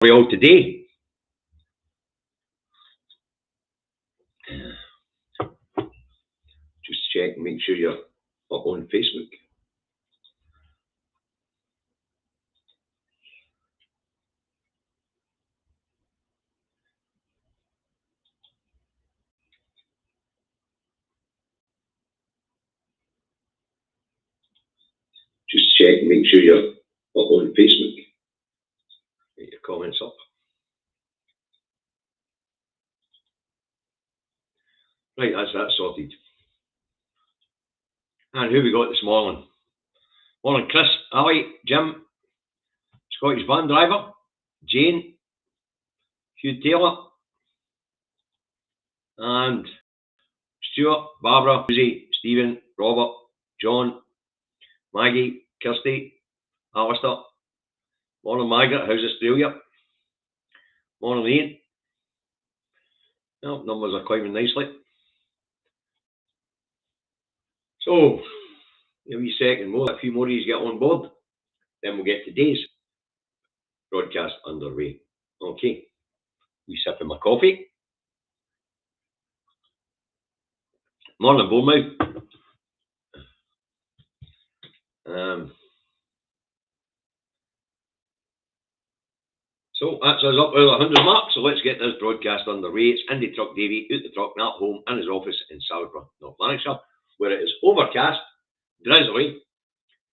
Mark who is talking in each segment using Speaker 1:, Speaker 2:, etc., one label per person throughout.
Speaker 1: we all today. Just check and make sure you're up on Facebook. Just check and make sure you're up on Facebook. Get your comments up. Right, that's that sorted. And who we got this morning? Morning, Chris, Ali, Jim, Scottish van driver, Jane, Hugh Taylor, and Stuart, Barbara, Susie, Stephen, Robert, John, Maggie, Kirsty, Alistair. Morning, Margaret, how's Australia? Morning, Ian. Well, numbers are climbing nicely. So, a wee second more, a few more of you get on board, then we'll get today's broadcast underway. Okay, wee sip of my coffee. Morning, Bournemouth. So that's us up to the 100 mark, so let's get this broadcast underway. It's Indy Truck Davy out the truck, not home, in his office in Salisbury, North Lanarkshire, where it is overcast, drizzly,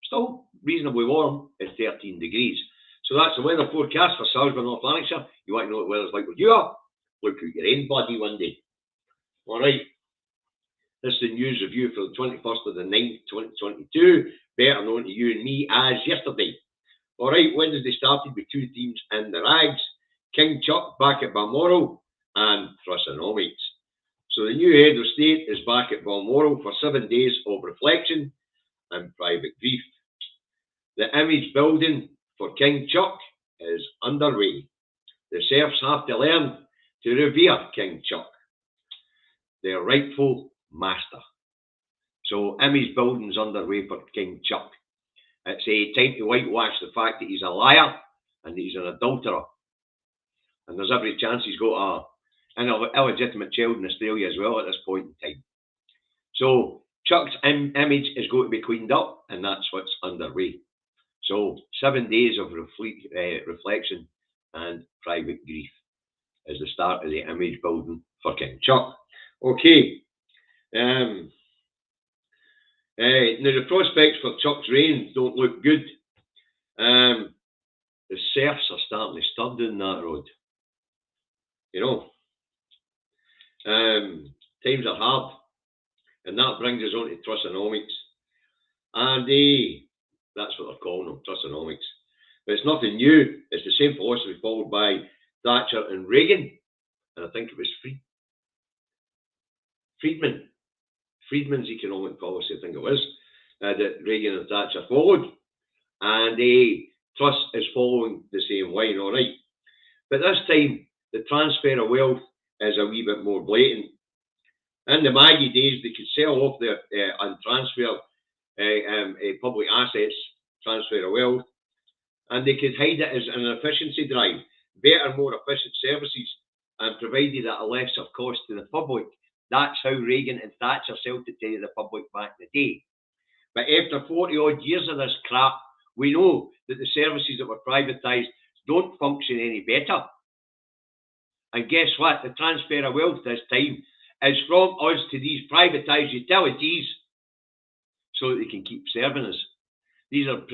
Speaker 1: still reasonably warm at 13 degrees. So that's the weather forecast for Salisbury, North Lanarkshire. You want to know what the weather's like where you are? Look out your own bloody window. Alright, this is the news review for the 21st of the 9th, 2022, better known to you and me as yesterday. Alright, Wednesday started with two teams in the rags, King Chuck back at Balmoral and Trussnomics. So the new head of state is back at Balmoral for 7 days of reflection and private grief. The image building for King Chuck is underway. The serfs have to learn to revere King Chuck, their rightful master. So image building's underway for King Chuck. It's a time to whitewash the fact that he's a liar and that he's an adulterer. And there's every chance he's got an illegitimate child in Australia as well at this point in time. So Chuck's image is going to be cleaned up, and that's what's underway. So 7 days of reflection and private grief is the start of the image building for King Chuck. Okay. Now the prospects for Chuck's reign don't look good. The serfs are starting to stud down that road. You know, times are hard, and that brings us on to Trussnomics. And that's what they're calling them, Trussnomics. But it's nothing new. It's the same philosophy followed by Thatcher and Reagan, and I think it was Friedman's economic policy, I think it was, that Reagan and Thatcher followed, and Truss is following the same line, all right. But this time, the transfer of wealth is a wee bit more blatant. In the Maggie days, they could sell off their and transfer public assets, transfer of wealth, and they could hide it as an efficiency drive, better, more efficient services, and provided at a lesser cost to the public. That's how Reagan and Thatcher sold it to the public back in the day. But after 40 odd years of this crap, we know that the services that were privatised don't function any better. And guess what? The transfer of wealth this time is from us to these privatised utilities so that they can keep serving us. These are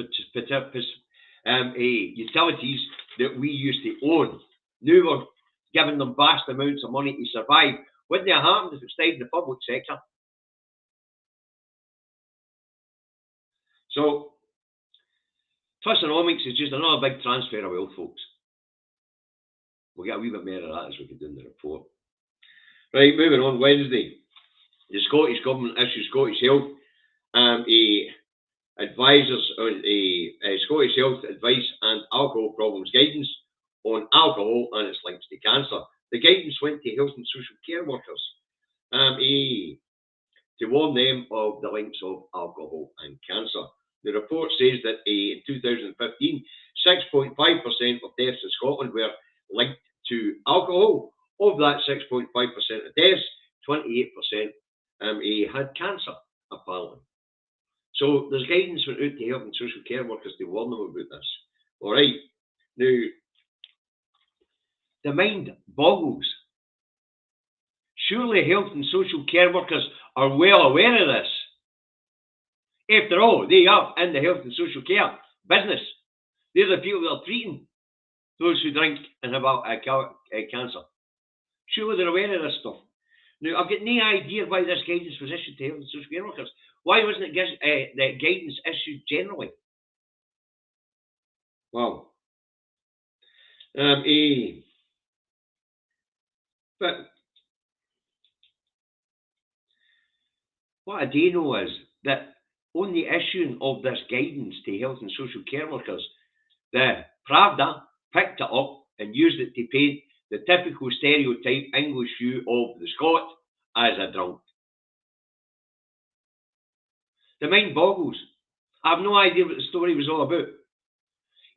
Speaker 1: utilities that we used to own. Now we're giving them vast amounts of money to survive. Wouldn't it have happened if it stayed in the public sector? So, Trussnomics is just another big transfer of wealth, folks. We'll get a wee bit more of that as we get down the report. Right, moving on. Wednesday, the Scottish Government issued Scottish Health advisors on Scottish Health advice and alcohol problems guidance on alcohol and its links to cancer. The guidance went to health and social care workers to warn them of the links of alcohol and cancer. The report says that in 2015, 6.5% of deaths in Scotland were linked to alcohol. Of that 6.5% of deaths, 28% had cancer, apparently. So there's guidance went out to health and social care workers to warn them about this. All right. Now, the mind boggles. Surely health and social care workers are well aware of this. After all, they are in the health and social care business. They're the people that are treating those who drink and have cancer. Surely they're aware of this stuff. Now, I've got no idea why this guidance was issued to health and social care workers. Why wasn't it the guidance issued generally? Well, but what I do know is that on the issuing of this guidance to health and social care workers, the Pravda picked it up and used it to paint the typical stereotype English view of the Scot as a drunk. The mind boggles. I have no idea what the story was all about.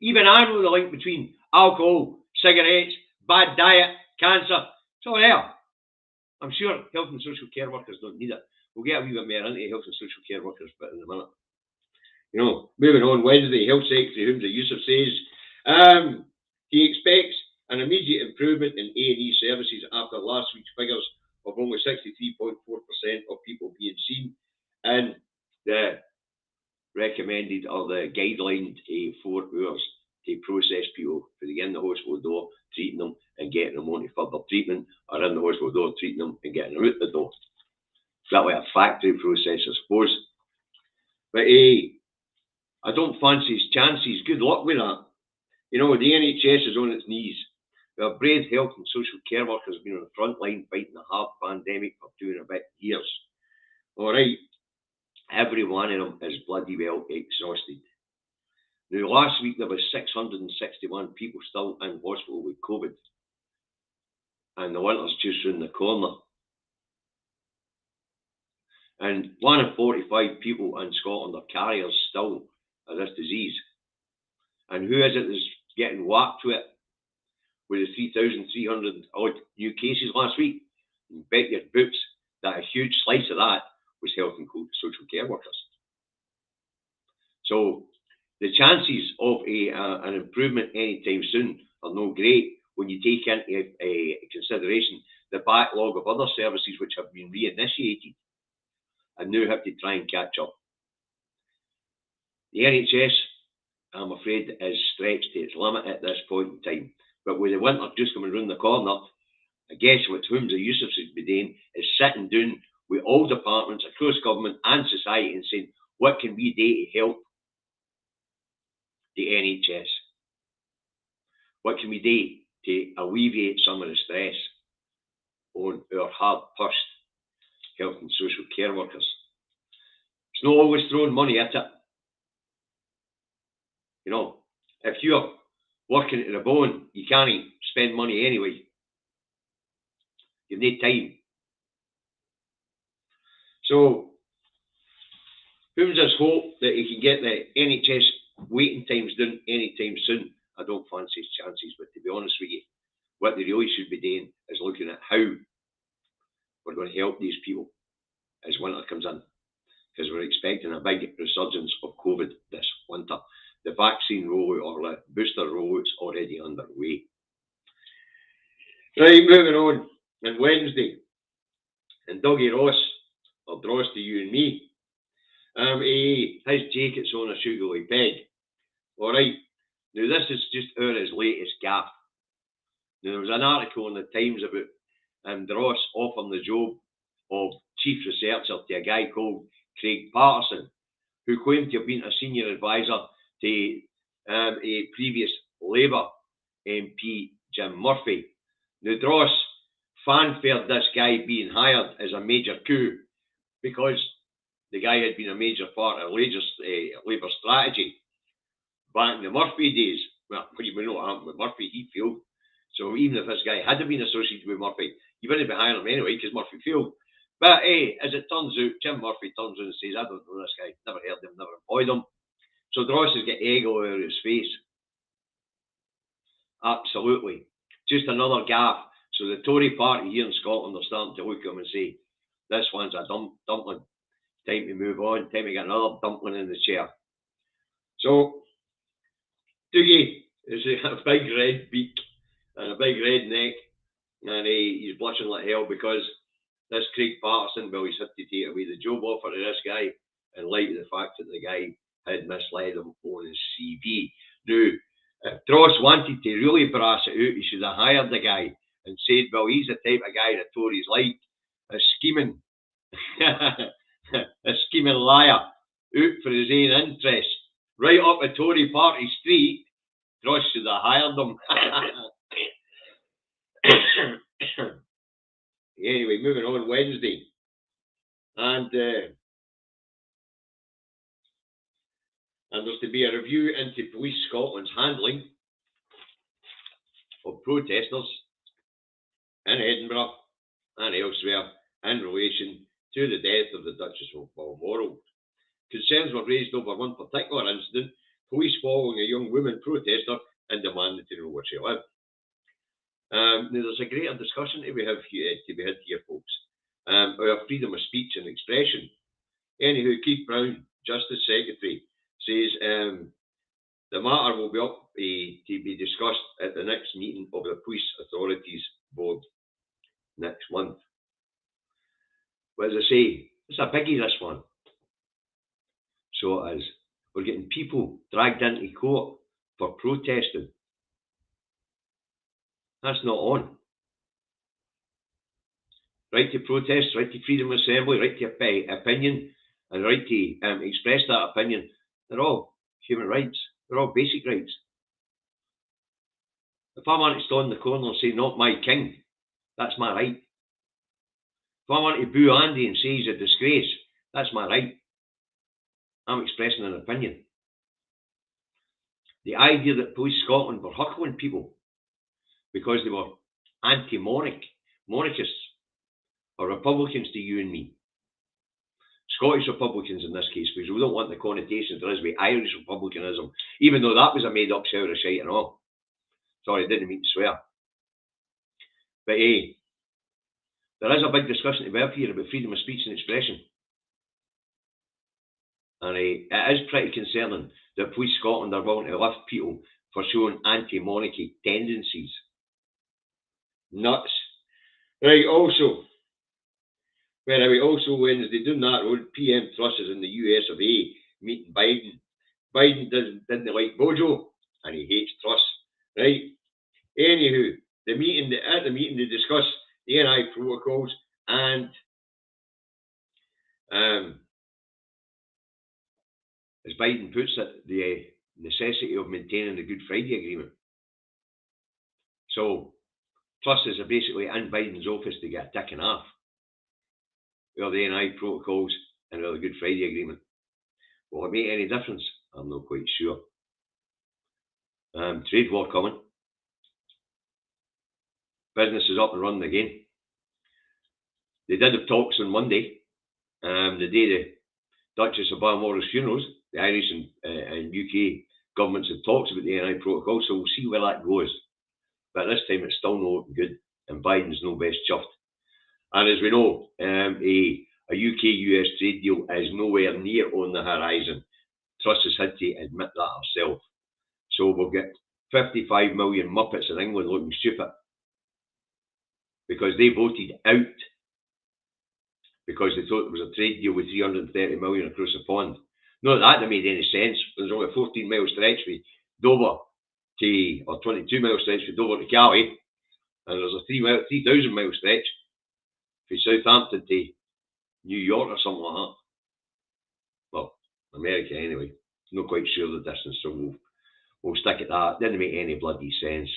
Speaker 1: Even I know the link between alcohol, cigarettes, bad diet, cancer. It's all there. I'm sure health and social care workers don't need it. We'll get a wee bit more into health and social care workers but in a minute. You know, moving on, Wednesday, Health Secretary Humza Yousaf says he expects an immediate improvement in A&E services after last week's figures of only 63.4% of people being seen and the recommended or the guideline 4 hours to process people for the in the hospital door, treating them and getting them on to further treatment, or in the hospital door, treating them and getting them out the door. That way a factory process, I suppose. But I don't fancy his chances. Good luck with that. You know, the NHS is on its knees. Our brave health and social care workers have been on the front line fighting a hard pandemic for 2 and a bit years. All right. Every one of them is bloody well exhausted. Now, last week there was 661 people still in hospital with COVID. And the winter's just round the corner. And 1 in 45 people in Scotland are carriers still of this disease. And who is it that's getting whacked with it? With the 3,300 odd new cases last week? You bet your boots that a huge slice of that was health and social care workers. So the chances of an improvement anytime soon are no great when you take into consideration the backlog of other services which have been reinitiated and now have to try and catch up. The NHS, I'm afraid, is stretched to its limit at this point in time. But with the winter just coming round the corner, I guess what Humza Yousaf should be doing is sitting down with all departments across government and society and saying, what can we do to help the NHS? What can we do to alleviate some of the stress on our hard-pursed health and social care workers? It's not always throwing money at it. You know, if you're working to the bone, you can't spend money anyway. You need time. So, Humza's hope that he can get the NHS waiting times down anytime soon, I don't fancy his chances. But to be honest with you, what they really should be doing is looking at how we're going to help these people as winter comes in. Because we're expecting a big resurgence of COVID this winter. The vaccine rollout or the booster rollout's already underway. Right, moving on. On Wednesday, and Dougie Ross, or Dross to you and me, his jacket's on a sugary peg. Alright, now this is just his latest gaffe. Now there was an article in the Times about Dross offering the job of chief researcher to a guy called Craig Patterson, who claimed to have been a senior advisor to a previous Labour MP, Jim Murphy. Now Dross fanfared this guy being hired as a major coup because the guy had been a major part of Labour strategy back in the Murphy days. Well, you know what happened with Murphy, he failed. So even if this guy had been associated with Murphy, you wouldn't be hiring him anyway because Murphy failed. But as it turns out, Jim Murphy turns out and says, I don't know this guy, never heard him, never employed him. So Dross has got egg all over his face. Absolutely. Just another gaff. So the Tory party here in Scotland are starting to look at him and say, this one's a dumpling. Time to move on. Time to get another dumpling in the chair. So, Doogie is a big red beak and a big red neck, and he's blushing like hell because this Craig Patterson, well, he's had to take away the job offer to this guy in light of the fact that the guy had misled him on his CV. Now, if Dross wanted to really brass it out, he should have hired the guy and said, well, he's the type of guy that Tories like, a scheming, a scheming liar, out for his own interest, right up a Tory party street. Dross should have hired them. Anyway, moving on, Wednesday. And there's to be a review into Police Scotland's handling of protesters in Edinburgh and elsewhere in relation to the death of the Duchess of Balmoral. Concerns were raised over one particular incident, police following a young woman protester and demanding to know where she lived. Now, there's a greater discussion to be had here, folks. Our freedom of speech and expression. Anywho, Keith Brown, Justice Secretary, says the matter will be up to be discussed at the next meeting of the Police Authorities Board next month. But as I say, it's a biggie, this one. So it is. We're getting people dragged into court for protesting. That's not on. Right to protest, right to freedom of assembly, right to opinion, and right to express that opinion. They're all human rights. They're all basic rights. If I want to stand in the corner and say, not my king, that's my right. If I want to boo Andy and say he's a disgrace, that's my right. I'm expressing an opinion. The idea that Police Scotland were huckling people because they were monarchists, or Republicans to you and me. Scottish Republicans in this case, because we don't want the connotations there is with Irish Republicanism, even though that was a made-up shower of shite and all. Sorry, I didn't mean to swear. But there is a big discussion to be had here about freedom of speech and expression. And it is pretty concerning that Police Scotland are willing to lift people for showing anti-monarchy tendencies. Nuts. Right, also Wednesday, doing that road, PM Truss is in the US of A meeting Biden. Biden didn't like Bojo, and he hates Truss. Right? Anywho, at the meeting they discuss the NI protocols and as Biden puts it, the necessity of maintaining the Good Friday Agreement. So Truss is basically in Biden's office to get a tick and a half. Well, the NI protocols and the Good Friday Agreement. Will it make any difference? I'm not quite sure. Trade war coming. Business is up and running again. They did have talks on Monday, the day the Duchess of Balmoral's funerals. The Irish and UK governments had talks about the NI protocol, so we'll see where that goes. But this time it's still not looking good, and Biden's no best chuffed. And as we know, a UK-US trade deal is nowhere near on the horizon. Truss has had to admit that herself. So we'll get 55 million Muppets in England looking stupid because they voted out because they thought there was a trade deal with 330 million across the pond. Not that that made any sense. There's only a 14-mile stretch from Dover to, or 22-mile stretch from Dover to Calais, and there's a 3,000-mile stretch from Southampton to New York or something like that. Well, America anyway. Not quite sure the distance, so we'll stick at that. Didn't make any bloody sense.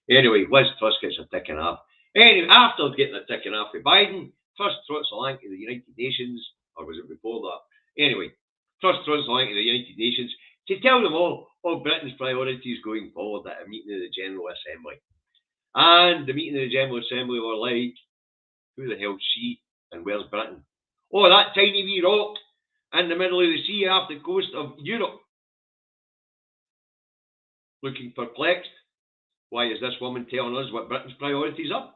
Speaker 1: Anyway, Liz Truss gets a tick and a half. Anyway, after getting a tick and a half with Biden, Truss trots along to the United Nations, or was it before that? Anyway, Truss trots along to the United Nations to tell them all of Britain's priorities going forward at a meeting of the General Assembly. And the meeting of the General Assembly were like, who the hell's she and where's Britain? Oh, that tiny wee rock in the middle of the sea off the coast of Europe. looking perplexed. Why is this woman telling us what Britain's priorities are?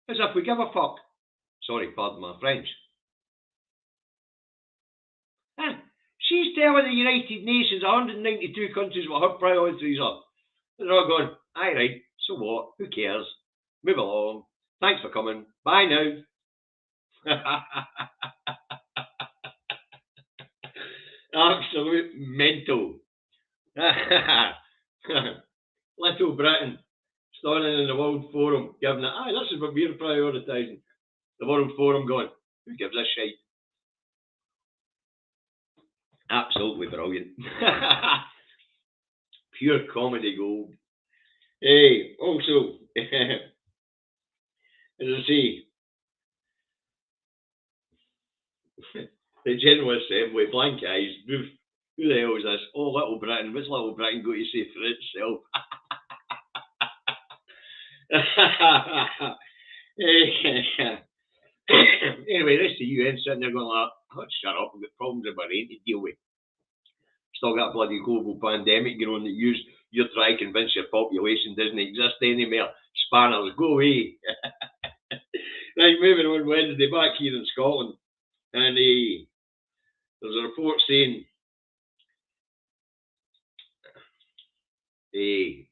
Speaker 1: As if we give a fuck. Sorry, pardon my French. She's telling the United Nations, 192 countries, what her priorities are. They're all going, aye, right, so what? Who cares? Move along. Thanks for coming. Bye now. Absolute mental. Little Britain standing in the World Forum giving it, this is what we're prioritising. The World Forum going, who gives a shite? Absolutely brilliant. Pure comedy gold. Hey, also, as I say, the General Assembly, blank eyes, who the hell is this? Oh, Little Britain. What's Little Britain going to say for itself? Anyway, the rest of the UN sitting there going like, shut up, we've got problems of our own to deal with. Still got a bloody global pandemic going on that you're trying to convince your population doesn't exist anymore. Spanners, go away. Right, moving on Wednesday, back here in Scotland. And there's a report saying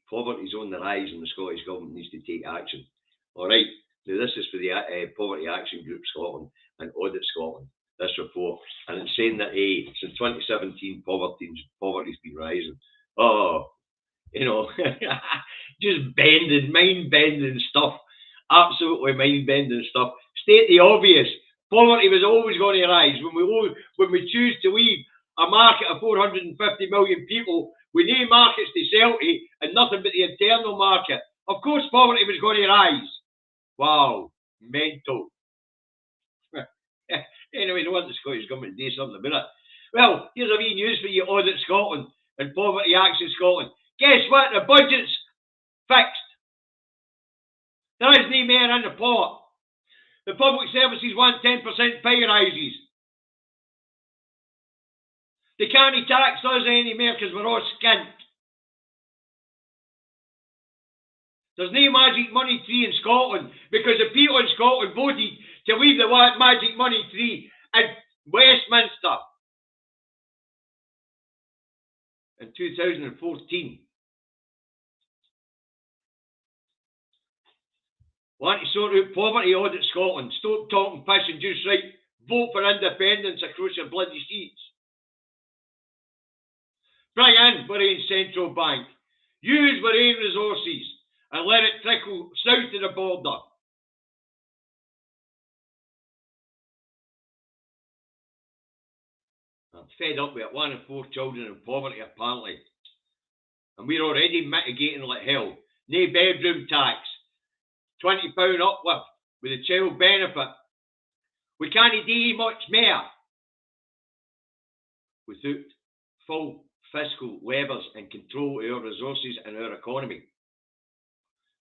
Speaker 1: poverty's on the rise and the Scottish Government needs to take action. All right, now this is for the Poverty Action Group Scotland and Audit Scotland, this report. And it's saying that since 2017, poverty's been rising. Oh, just mind-bending stuff. Absolutely mind-bending stuff. State the obvious. Poverty was always going to rise. When we choose to leave a market of 450 million people with no markets to sell to and nothing but the internal market, of course poverty was going to rise. Wow, mental. Anyway, they want the Scottish Government to do something about it. Well, here's a wee news for you, Audit Scotland and Poverty Action Scotland. Guess what? The budget's fixed. There is no more in the pot. The public services want 10% pay rises. They can't tax us anymore because we're all skint. There's no magic money tree in Scotland because the people in Scotland voted to leave the magic money tree in Westminster in 2014. Want to sort out poverty, Audit Scotland. Stop talking piss and just right. Vote for independence across your bloody seats. Bring in our own central bank. Use our own resources and let it trickle south of the border. I'm fed up with it. 1 in 4 children in poverty, apparently. And we're already mitigating like hell. No bedroom tax. £20 uplift with a child benefit. We can't do much more without full fiscal levers and control of our resources and our economy.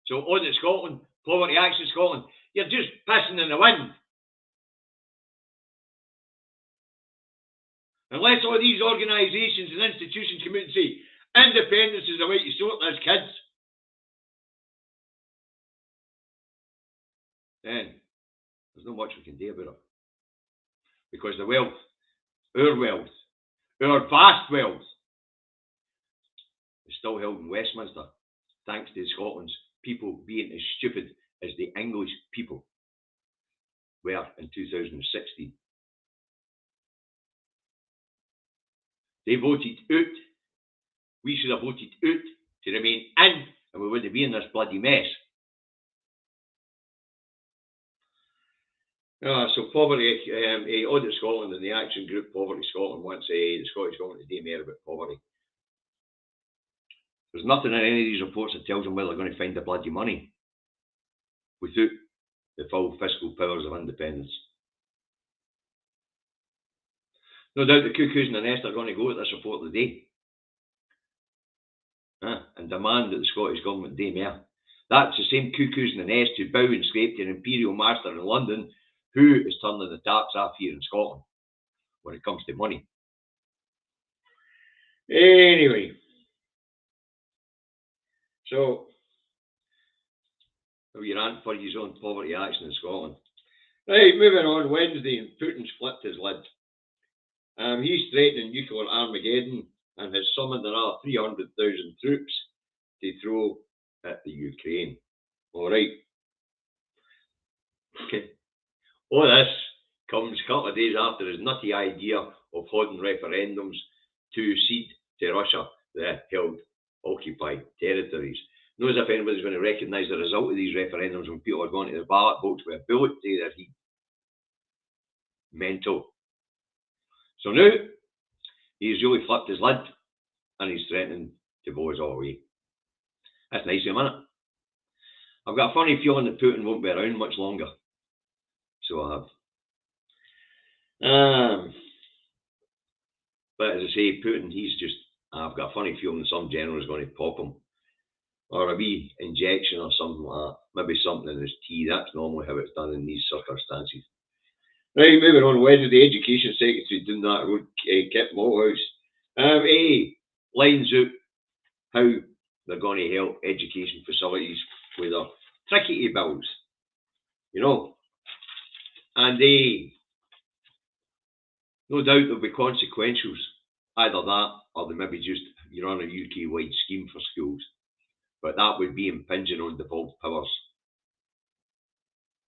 Speaker 1: So Audit Scotland, Poverty Action Scotland, you're just pissing in the wind. Unless all these organisations and institutions come out and say, independence is the way to sort this, kids. Then there's not much we can do about it. Because the wealth, our vast wealth, is still held in Westminster, thanks to Scotland's people being as stupid as the English people were in 2016. They voted out. We should have voted out to remain in, and we wouldn't be in this bloody mess. So Poverty, Audit Scotland and the Action Group Poverty Scotland wants the Scottish Government to do more about poverty. There's nothing in any of these reports that tells them where they're going to find the bloody money without the full fiscal powers of independence. No doubt the cuckoos in the nest are going to go at this report today and demand that the Scottish Government do more. That's the same cuckoos in the nest who bow and scrape to an imperial master in London who is turning the taps off here in Scotland when it comes to money. Anyway, So, we ran for his own poverty action in Scotland. Right, moving on. Wednesday, and Putin's flipped his lid. He's threatening nuclear Armageddon and has summoned another 300,000 troops to throw at the Ukraine. All right. All this comes a couple of days after his nutty idea of holding referendums to cede to Russia the held occupied territories. Not as if anybody's going to recognise the result of these referendums when people are going to the ballot box with a bullet to their head. Mental. So now he's really flipped his lid and he's threatening to blow us all away. That's nice of him, isn't it? I've got a funny feeling that Putin won't be around much longer. So I have. But as I say, Putin, I've got a funny feeling some general is going to pop him. Or a wee injection or something like that. Maybe something in his tea. That's normally how it's done in these circumstances. Right, moving on. Wednesday, the Education Secretary doing that road, Kip Malthouse. He lines out how they're going to help education facilities with their tricky bills. You know. And no doubt there'll be consequentials. Either that or they maybe just you're on a UK-wide scheme for schools. But that would be impinging on devolved powers.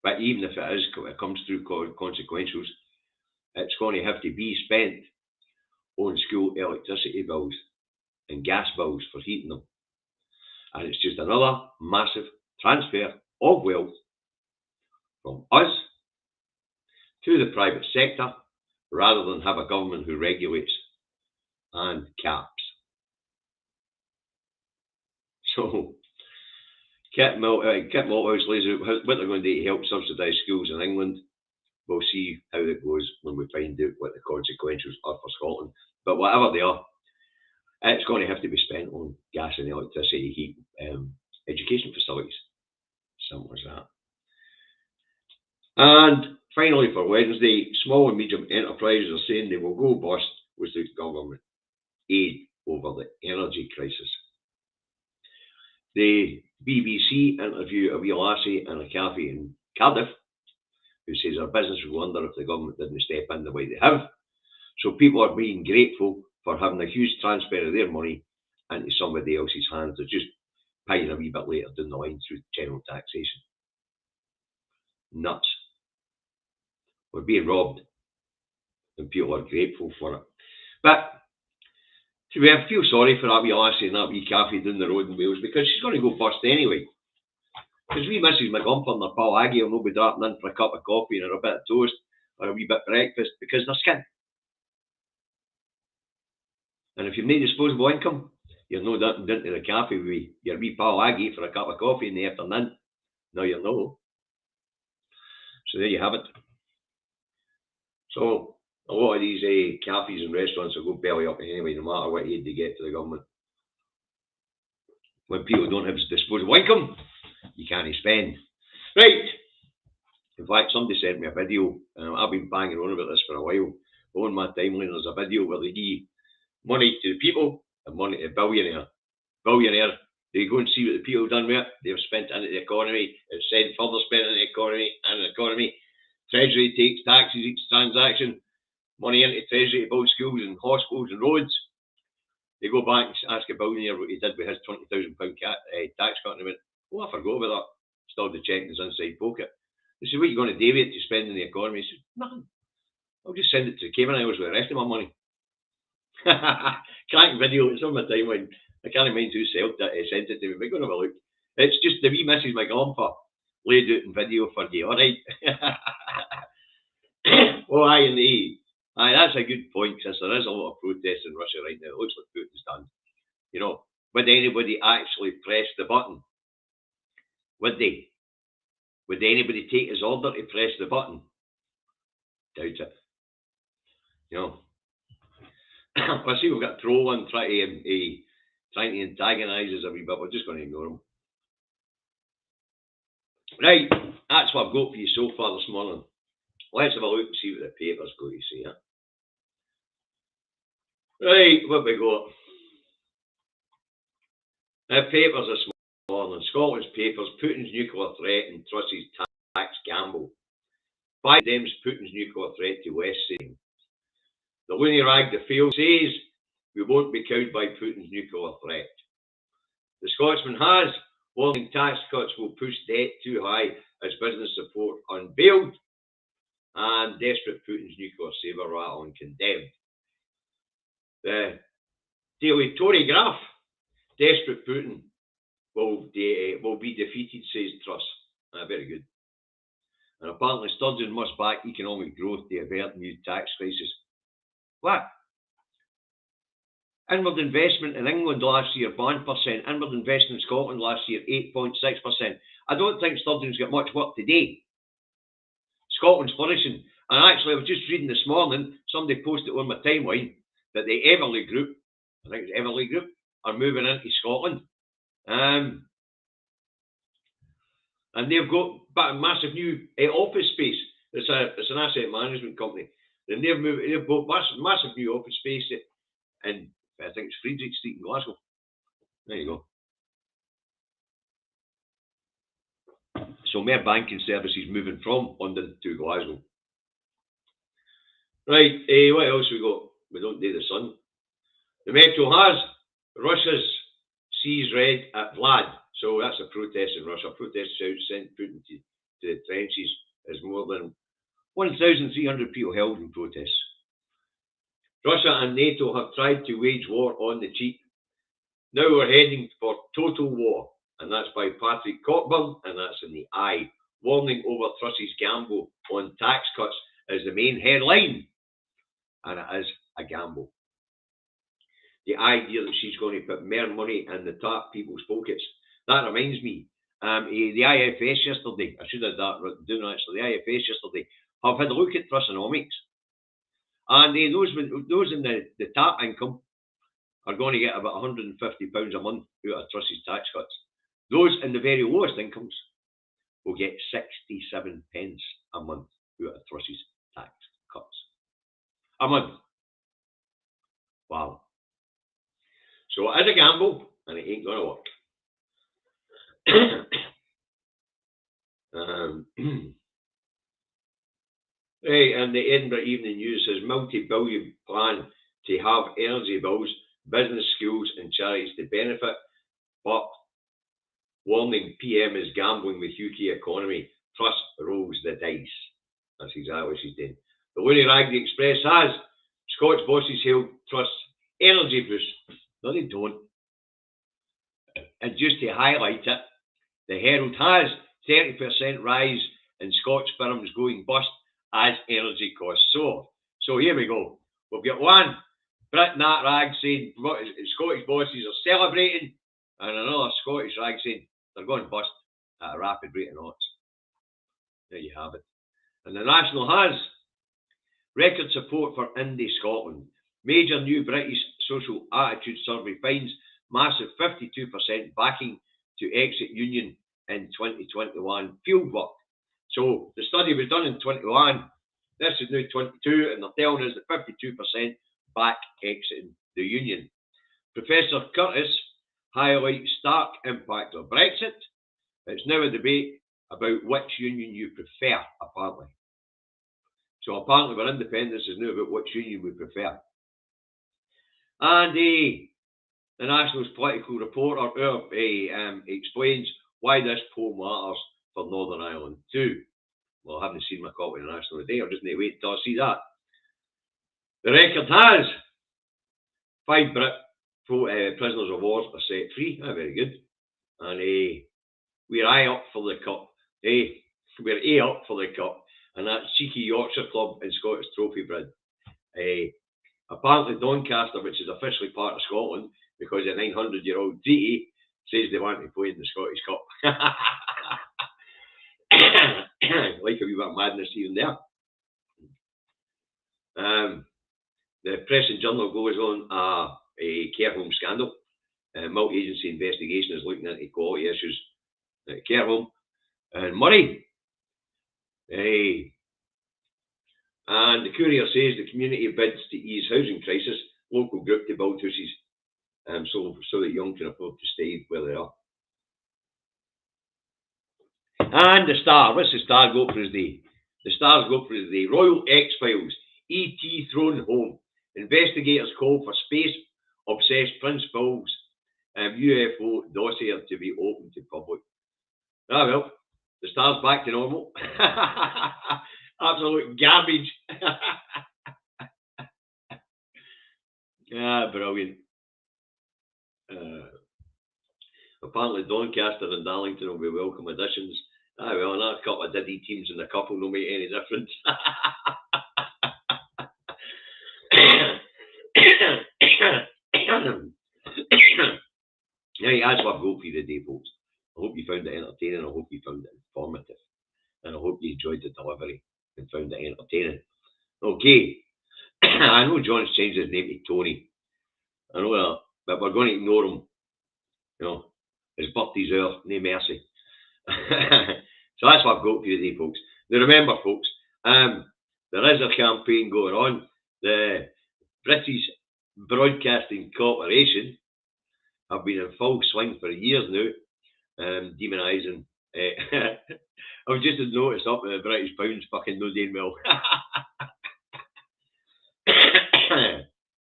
Speaker 1: But even if it comes through consequentials, it's going to have to be spent on school electricity bills and gas bills for heating them. And it's just another massive transfer of wealth from us to the private sector rather than have a government who regulates and caps. So, Kip Malthouse lays out what they're going to do to help subsidise schools in England. We'll see how it goes when we find out what the consequences are for Scotland. But whatever they are, it's going to have to be spent on gas and electricity, heat, education facilities. Simple as that. And finally, for Wednesday, small and medium enterprises are saying they will go bust without government aid over the energy crisis. The BBC interview a wee lassie in a cafe in Cardiff who says her business would wonder if the government didn't step in the way they have. So people are being grateful for having a huge transfer of their money into somebody else's hands. They're just paying a wee bit later down the line through general taxation. Nuts. We're being robbed and people are grateful for it. But I feel sorry for that wee lassie in that wee cafe down the road in Wales because she's going to go bust anyway. Because wee Mrs. McGumpher and her pal Aggie will not be dropping in for a cup of coffee and a bit of toast or a wee bit of breakfast because they're skin. And if you've no disposable income, you're no down to the cafe with your wee pal Aggie for a cup of coffee in the afternoon. No, you're no. So there you have it. So a lot of these cafes and restaurants will go belly up anyway, no matter what aid they get to the government. When people don't have disposable income, you can't spend. Right. In fact, somebody sent me a video. I've been banging on about this for a while. On my timeline, there's a video where they give money to the people and money to the billionaire. They go and see what the people have done with it. They've spent into the economy. It's said further spent into the economy. Treasury takes taxes each transaction. Money into Treasury to build schools and hospitals and roads. They go back and ask a billionaire what he did with his £20,000 tax cut, and they went, "Oh, I forgot about that." Still the check in his inside pocket. They said, "What are you going to do with it to spend in the economy?" He said, "Nothing. I'll just send it to the Cayman Islands with the rest of my money." Crank video, it's on my timeline. I can't mind who sent it to me, but go and have a look. It's just the wee Mrs. McGumpher laid out in video for you, alright? Oh, aye, that's a good point, since there is a lot of protests in Russia right now. It looks like Putin's done. You know, would anybody actually press the button? Would they? Would anybody take his order to press the button? Doubt it. You know. I see we've got a troll one trying to antagonise us a wee bit. We're just going to ignore him. Right, that's what I've got for you so far this morning. Let's have a look and see what the paper's going to say. Right, what we got? The paper's this on Scotland's papers, Putin's nuclear threat and Truss's tax gamble. Biden condemns Putin's nuclear threat to West, saying, the loony rag, the field, says we won't be cowed by Putin's nuclear threat. The Scotsman has warning tax cuts will push debt too high as business support unveiled, and desperate Putin's nuclear saber rattling condemned. The Daily Tory graph, desperate Putin will be defeated, says Truss. Very good. And apparently Sturgeon must back economic growth to avert new tax crisis. What? Inward investment in England last year, 1%. Inward investment in Scotland last year, 8.6%. I don't think Sturgeon's got much work today. Scotland's flourishing. And actually, I was just reading this morning, somebody posted on my timeline that the Everly Group, I think it's Everly Group, are moving into Scotland. And they've got massive new office space. It's an asset management company. And they've bought massive new office space in, I think it's Friedrich Street in Glasgow. There you go. So more banking services moving from London to Glasgow. Right, what else we got? We don't do the sun. The Metro has Russia's seas red at Vlad. So that's a protest in Russia. Protesters out sent Putin to the trenches as more than 1,300 people held in protests. Russia and NATO have tried to wage war on the cheap. Now we're heading for total war. And that's by Patrick Cockburn, and that's in the Eye. Warning over Truss's gamble on tax cuts is the main headline. And it is a gamble. The idea that she's going to put more money in the top people's pockets. That reminds me, the IFS yesterday, I should have that doing actually, the IFS yesterday, have had a look at Trussnomics. And those in the top income are going to get about £150 a month out of Truss's tax cuts. Those in the very lowest incomes will get 67 pence a month out of Truss's tax cuts. A month. Wow. So it is a gamble, and it ain't going to work. Right, and the Edinburgh Evening News says multi-billion plan to have energy bills, business, schools and charities to benefit, but warning PM is gambling with UK economy. Truss rolls the dice. That's exactly what she's doing. The Loony Rag, the Express has Scotch bosses hailed Truss energy boost. No, they don't. And just to highlight it, the Herald has 30% rise in Scotch firms going bust as energy costs soar. So here we go. We've got one Brit Nat Rag saying Scottish bosses are celebrating, and another Scottish rag saying they're going bust at a rapid rate of knots. There you have it. And the National has record support for Indie Scotland. Major new British social attitude survey finds massive 52% backing to exit union in 2021 fieldwork. So the study was done in 21. This is now 22, and they're telling us that 52% back exiting the union. Professor Curtis highlights stark impact of Brexit. It's now a debate about which union you prefer, apparently. So apparently our independence is now about which union we prefer. And the National's political reporter explains why this poll matters for Northern Ireland too. Well, I haven't seen my copy of the National today. I just need to wait until I see that. The Record has 5 Brit prisoners of war are set free. Very good. And we're up for the cup. We're up for the cup. And that's cheeky Yorkshire club in Scottish Trophy Brid. Apparently Doncaster, which is officially part of Scotland, because the 900-year-old treaty says they want to play in the Scottish Cup. Like a wee bit of madness even there. The Press and Journal goes on a care home scandal. Multi-agency investigation is looking into quality issues at a care home in Murray. And the Courier says the community bids to ease housing crisis. Local group to build houses so that young can afford to stay where they are. And the Star, what's the Star go for his day? The Star's go for his day. Royal X-Files, E.T. thrown home. Investigators call for space-obsessed Prince Phil's UFO dossier to be open to public. Ah, well, the Star's back to normal. Absolute garbage. Brilliant. Apparently Doncaster and Darlington will be welcome additions. Ah, well, and a couple of Diddy teams in the couple don't make any difference. Yeah, that's what I've got for you today, folks. I hope you found it entertaining. I hope you found it informative. And I hope you enjoyed the delivery and found it entertaining. Okay. I know John's changed his name to Tony. I know that, but we're going to ignore him. You know, his birthday's there, no mercy. So that's what I've got for you today, folks. Now remember, folks, there is a campaign going on. The British Broadcasting Corporation have been in full swing for years now, demonising. I've just noticed up the British pound's fucking no doing well.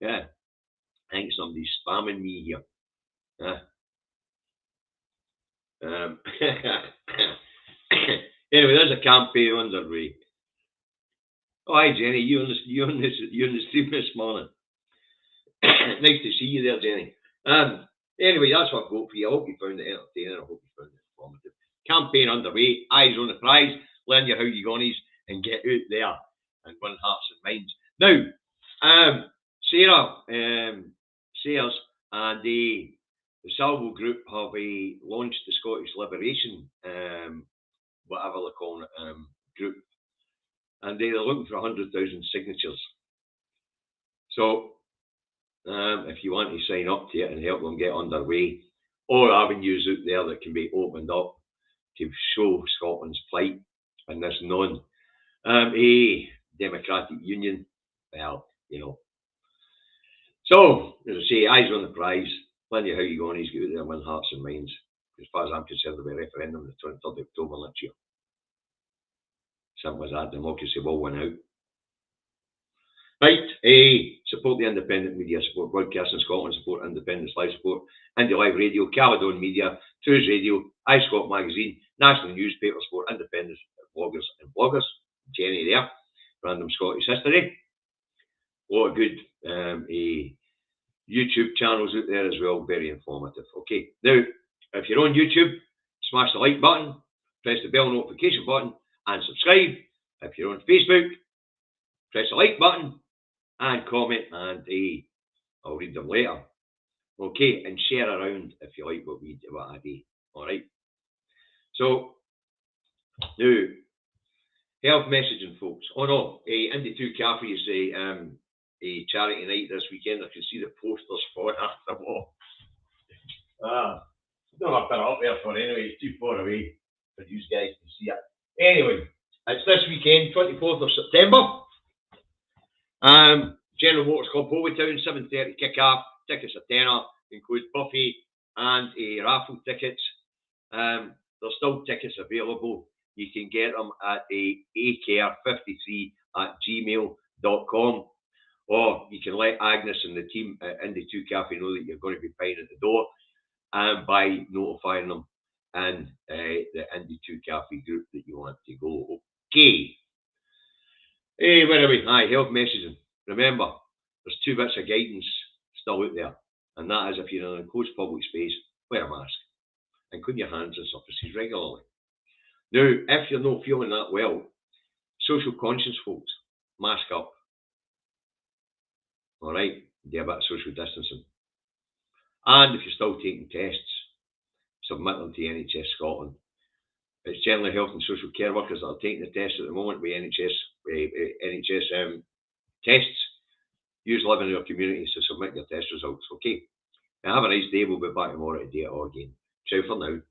Speaker 1: Yeah, I think somebody's spamming me here. Anyway, there's a campaign underway. Oh, hi Jenny, you on the stream this morning. Nice to see you there, Jenny. Anyway, that's what I've got for you. I hope you found it entertaining. I hope you found it informative. Campaign underway. Eyes on the prize. Learn your how you gonies and get out there and win hearts and minds. Now, Sarah Sayers and the Salvo Group have launched the Scottish Liberation, whatever they're calling it, group, and they're looking for 100,000 signatures. So, if you want to sign up to it and help them get underway, or avenues out there that can be opened up to show Scotland's plight in this democratic union, well, you know. So, as I say, eyes on the prize. Plenty of how you going. He's get out there and win hearts and minds. As far as I'm concerned, there'll be a referendum the 23rd of October next year. Simple as that. Democracy will win out. Right, support the independent media, support Broadcasting Scotland, support Independence Live, support Indie Live Radio, Caledon Media, Tours Radio, iScot Magazine, National Newspaper, support independent bloggers and bloggers. Jenny there, Random Scottish History. A lot of good YouTube channels out there as well, very informative. Okay, now, if you're on YouTube, smash the like button, press the bell notification button, and subscribe. If you're on Facebook, press the like button, and comment, and I'll read them later. Okay, and share around if you like what I do. Alright. So, now, health messaging, folks. Oh no, Indie 2 Cafe is a charity night this weekend. I can see the posters for it after all. Don't have to put it up there for anyway, it's too far away for you guys to see it. Anyway, it's this weekend, 24th of September. General Motors Club Holytown, 7:30 kick-off. Tickets are tenner, include buffet and raffle tickets. There's still tickets available. You can get them at acare53@gmail.com, or you can let Agnes and the team at Indie 2 Cafe know that you're going to be paying at the door, and by notifying them in the Indie 2 Cafe group that you want to go. Okay. Where are we? Health messaging. Remember, there's 2 bits of guidance still out there, and that is if you're in an enclosed public space, wear a mask and clean your hands and surfaces regularly. Now, if you're not feeling that well, social conscious folks, mask up. Alright, do a bit of social distancing. And if you're still taking tests, submit them to NHS Scotland. It's generally health and social care workers that are taking the tests at the moment with NHS tests. Use live in your communities to submit your test results. Okay. Now have a nice day. We'll be back tomorrow to do it all again. Ciao for now.